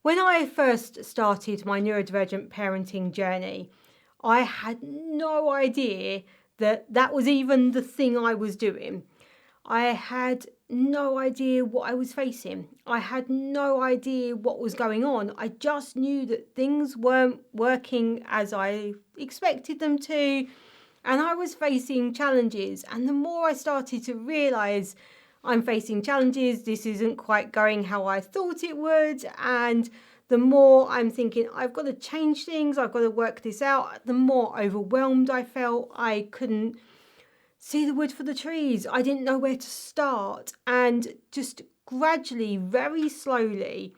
When I first started my neurodivergent parenting journey, I had no idea that that was even the thing I was doing. I had no idea what I was facing. I had no idea what was going on. I just knew that things weren't working as I expected them to, and I was facing challenges. And the more I started to realize I'm facing challenges, this isn't quite going how I thought it would, and the more I'm thinking I've got to change things, I've got to work this out, the more overwhelmed I felt. I couldn't see the wood for the trees. I didn't know where to start. And just gradually, very slowly,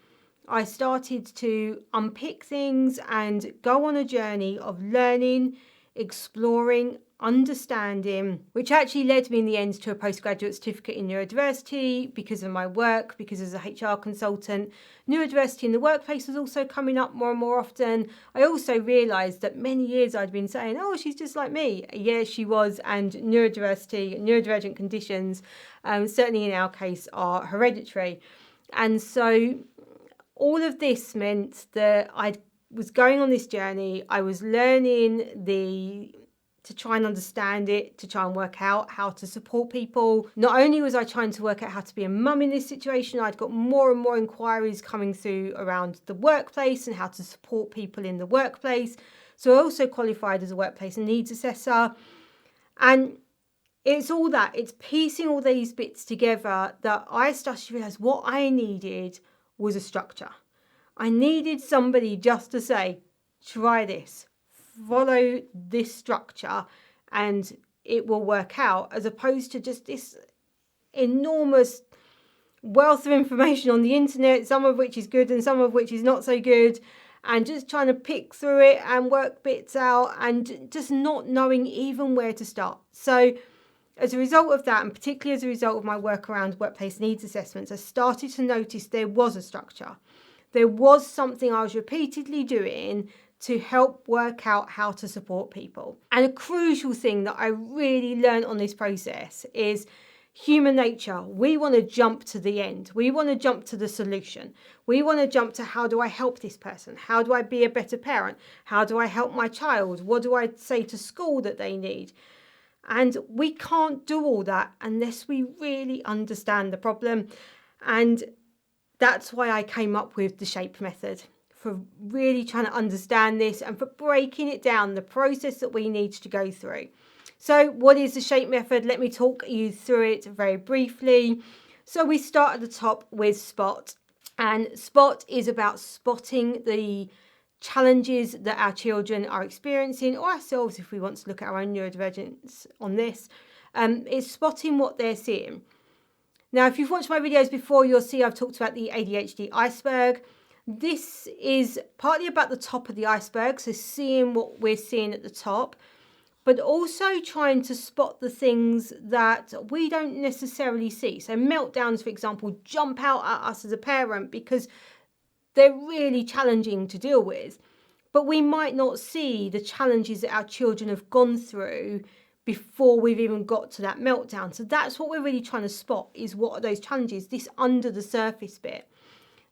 I started to unpick things and go on a journey of learning, exploring, understanding, which actually led me in the end to a postgraduate certificate in neurodiversity because of my work, because as a HR consultant, neurodiversity in the workplace was also coming up more and more often. I also realised that many years I'd been saying, oh, she's just like me. Yeah, she was, and neurodiversity, neurodivergent conditions, certainly in our case, are hereditary. And so all of this meant that I was going on this journey. I was learning to try and understand it, to try and work out how to support people. Not only was I trying to work out how to be a mum in this situation, I'd got more and more inquiries coming through around the workplace and how to support people in the workplace. So I also qualified as a workplace needs assessor. And it's all that, it's piecing all these bits together that I started to realise what I needed was a structure. I needed somebody just to say, try this, follow this structure, and it will work out, as opposed to just this enormous wealth of information on the internet, some of which is good and some of which is not so good, and just trying to pick through it and work bits out and just not knowing even where to start. So as a result of that, and particularly as a result of my work around workplace needs assessments, I started to notice there was a structure. There was something I was repeatedly doing to help work out how to support people. And a crucial thing that I really learned on this process is human nature. We want to jump to the end. We want to jump to the solution. We want to jump to, how do I help this person? How do I be a better parent? How do I help my child? What do I say to school that they need? And we can't do all that unless we really understand the problem. And that's why I came up with the SHAPE method, for really trying to understand this and for breaking it down, the process that we need to go through. So what is the SHAPE method? Let me talk you through it very briefly. So we start at the top with SPOT. And SPOT is about spotting the challenges that our children are experiencing, or ourselves if we want to look at our own neurodivergence on this. It's spotting what they're seeing. Now, if you've watched my videos before, you'll see I've talked about the ADHD iceberg. This is partly about the top of the iceberg, so seeing what we're seeing at the top, but also trying to spot the things that we don't necessarily see. So meltdowns, for example, jump out at us as a parent because they're really challenging to deal with, but we might not see the challenges that our children have gone through before we've even got to that meltdown. So that's what we're really trying to spot, is what are those challenges, this under the surface bit.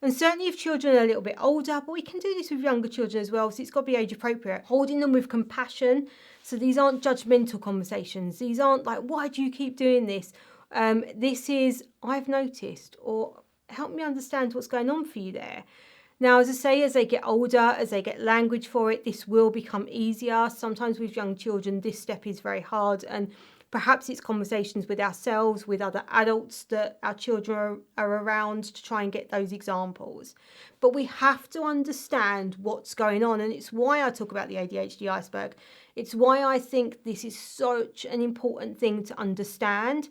And certainly if children are a little bit older, but we can do this with younger children as well, so it's got to be age appropriate. Holding them with compassion. So these aren't judgmental conversations. These aren't like, why do you keep doing this? This is, I've noticed, or help me understand what's going on for you there. Now, as I say, as they get older, as they get language for it, this will become easier. Sometimes with young children, this step is very hard, and perhaps it's conversations with ourselves, with other adults that our children are around, to try and get those examples. But we have to understand what's going on, and it's why I talk about the ADHD iceberg. It's why I think this is such an important thing to understand,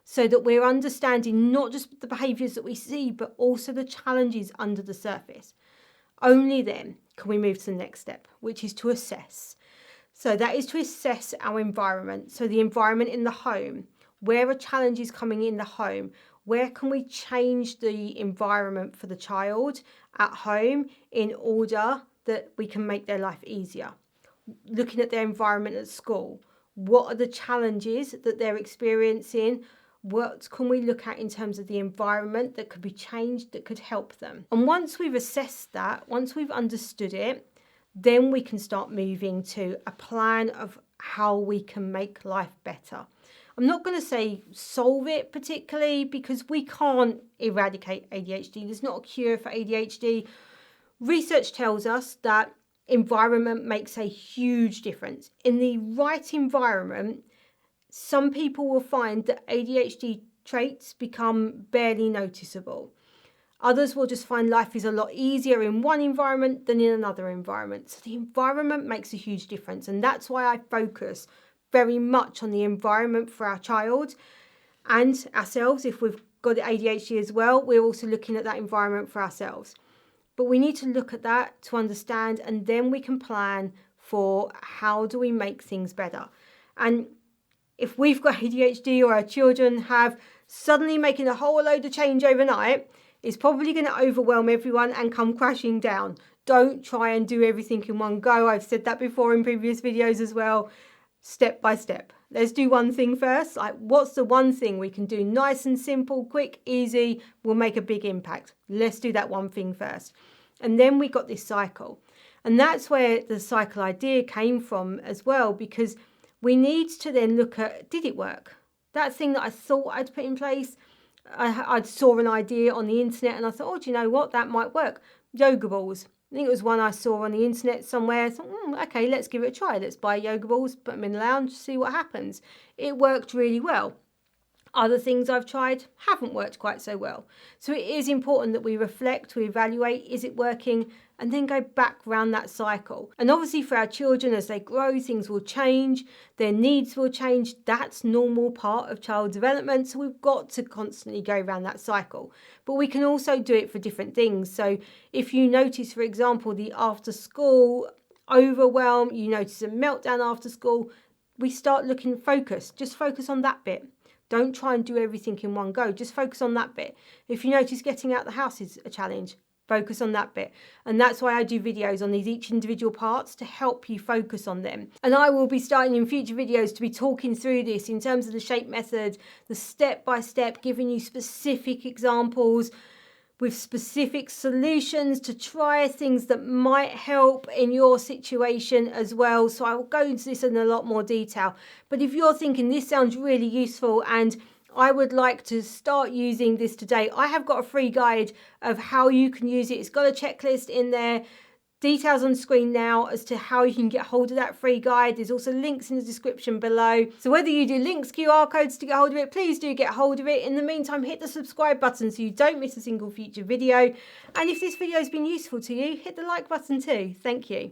so that we're understanding not just the behaviours that we see, but also the challenges under the surface. Only then can we move to the next step, which is to assess. So that is to assess our environment. So the environment in the home, where are challenges coming in the home? Where can we change the environment for the child at home in order that we can make their life easier? Looking at their environment at school, what are the challenges that they're experiencing? what can we look at in terms of the environment that could be changed, that could help them. And once we've assessed that, once we've understood it, then we can start moving to a plan of how we can make life better. I'm not going to say solve it particularly, because we can't eradicate ADHD. There's not a cure for ADHD. Research tells us that environment makes a huge difference. In the right environment, some people will find that ADHD traits become barely noticeable. Others will just find life is a lot easier in one environment than in another environment. So the environment makes a huge difference. And that's why I focus very much on the environment for our child and ourselves. If we've got ADHD as well, we're also looking at that environment for ourselves. But we need to look at that to understand, and then we can plan for how do we make things better. And if we've got ADHD or our children have, suddenly making a whole load of change overnight is probably going to overwhelm everyone and come crashing down. Don't try and do everything in one go. I've said that before in previous videos as well. Step by step. Let's do one thing first. Like, what's the one thing we can do nice and simple, quick, easy, will make a big impact? Let's do that one thing first. And then we got this cycle. And that's where the cycle idea came from as well, because we need to then look at, did it work? That thing that I thought I'd put in place, I saw an idea on the internet and I thought, oh, do you know what? That might work. Yoga balls. I think it was one I saw on the internet somewhere. I thought, okay, let's give it a try. Let's buy yoga balls, put them in the lounge, see what happens. It worked really well. Other things I've tried haven't worked quite so well. So it is important that we reflect, we evaluate, is it working, and then go back round that cycle. And obviously for our children, as they grow, things will change, their needs will change. That's normal part of child development. So we've got to constantly go around that cycle. But we can also do it for different things. So if you notice, for example, the after school overwhelm, you notice a meltdown after school, we start looking focused. Just focus on that bit. Don't try and do everything in one go. Just focus on that bit. If you notice getting out the house is a challenge, focus on that bit. And that's why I do videos on these each individual parts, to help you focus on them. And I will be starting in future videos to be talking through this in terms of the SHAPE method, the step-by-step, giving you specific examples with specific solutions to try things that might help in your situation as well. So I will go into this in a lot more detail. But if you're thinking this sounds really useful and I would like to start using this today, I have got a free guide of how you can use it. It's got a checklist in there. Details on screen now as to how you can get hold of that free guide. There's also links in the description below. So whether you do links, QR codes to get hold of it, please do get hold of it. In the meantime, hit the subscribe button so you don't miss a single future video. And if this video has been useful to you, hit the like button too. Thank you.